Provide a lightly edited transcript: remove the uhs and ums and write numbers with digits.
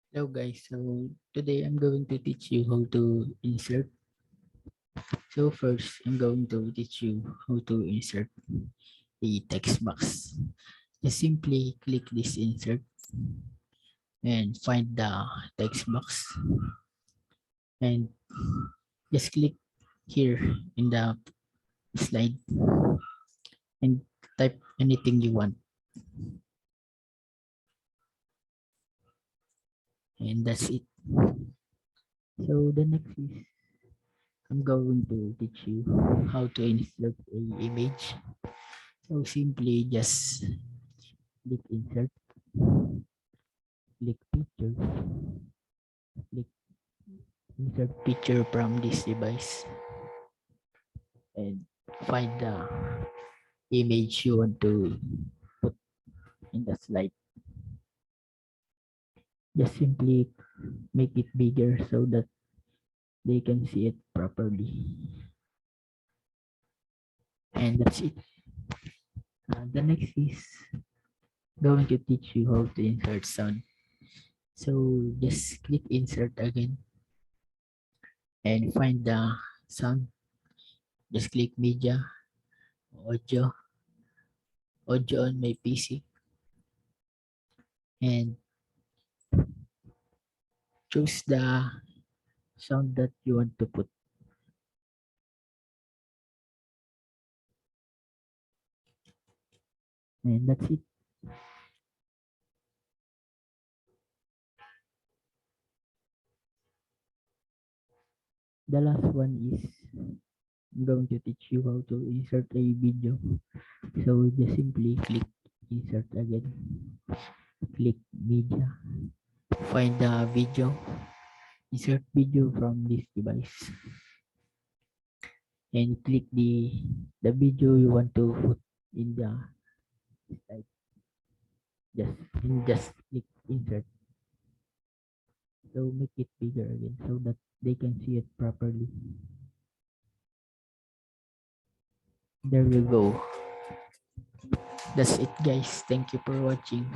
Hello guys, so today I'm going to teach you how to insert. So first, I'm going to teach you how to insert a text box. Just simply click this insert and find the text box and just click here in the slide and type anything you want, and that's it. So the next is I'm going to teach you how to insert a image. So simply just click insert, click picture, click insert picture from this device and find the image you want to put in the slide. Just simply make it bigger so that they can see it properly. And that's it. The next is going to teach you how to insert sound. So just click insert again and find the sound. Just click media, audio, audio on my PC and choose the sound that you want to put. And that's it. The last one is I'm going to teach you how to insert a video. So just simply click insert again, click media, find the video, insert video from this device, and click the video you want to put in the slide. Just click insert. So make it bigger again so that they can see it properly. There you go. That's it guys. Thank you for watching.